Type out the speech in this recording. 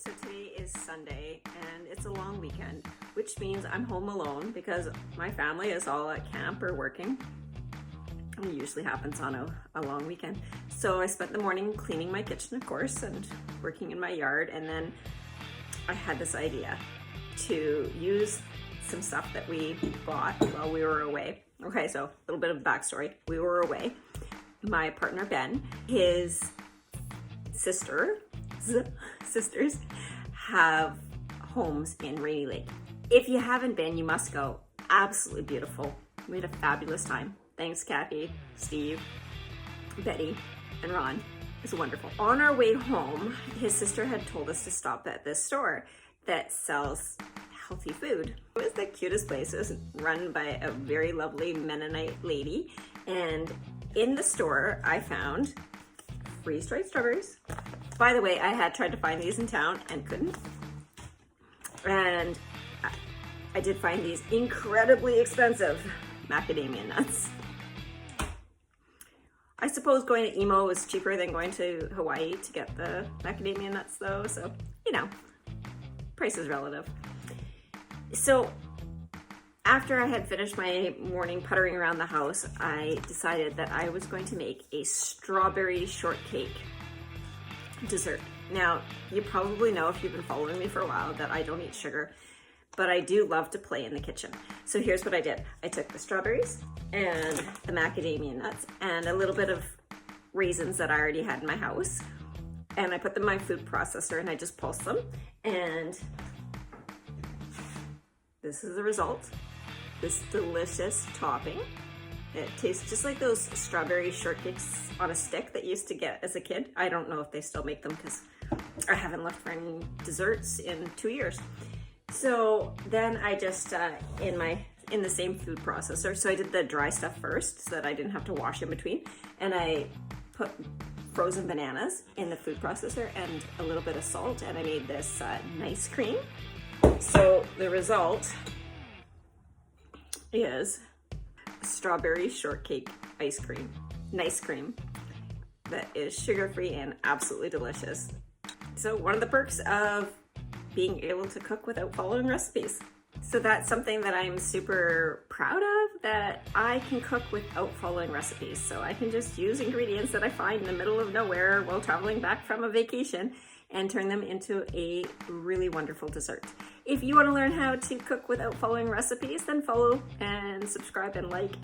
So today is Sunday and it's a long weekend, which means I'm home alone because my family is all at camp or working. It usually happens on a long weekend. So I spent the morning cleaning my kitchen, of course, and working in my yard. And then I had this idea to use some stuff that we bought while we were away. Okay, so a little bit of backstory. We were away. My partner, Ben, his sisters have homes in Rainy Lake. If you haven't been, you must go. Absolutely beautiful. We had a fabulous time. Thanks, Kathy, Steve, Betty, and Ron. It was wonderful. On our way home, his sister had told us to stop at this store that sells healthy food. It was the cutest place. It was run by a very lovely Mennonite lady. And in the store, I found freeze-dried strawberries. By the way, I had tried to find these in town and couldn't. And I did find these incredibly expensive macadamia nuts. I suppose going to Emo was cheaper than going to Hawaii to get the macadamia nuts though, so, you know, price is relative. So after I had finished my morning puttering around the house, I decided that I was going to make a strawberry shortcake dessert. Now, you probably know if you've been following me for a while that I don't eat sugar, but I do love to play in the kitchen. So here's what I did. I took the strawberries and the macadamia nuts and a little bit of raisins that I already had in my house, and I put them in my food processor and I just pulsed them, and this is the result. This delicious topping. It tastes just like those strawberry shortcakes on a stick that you used to get as a kid. I don't know if they still make them because I haven't looked for any desserts in 2 years. So then I just, in the same food processor, so I did the dry stuff first so that I didn't have to wash in between. And I put frozen bananas in the food processor and a little bit of salt, and I made this nice cream. So the result is strawberry shortcake ice cream, nice cream that is sugar-free and absolutely delicious. So one of the perks of being able to cook without following recipes. So that's something that I'm super proud of, that I can cook without following recipes. So I can just use ingredients that I find in the middle of nowhere while traveling back from a vacation and turn them into a really wonderful dessert. If you want to learn how to cook without following recipes, then follow and subscribe and like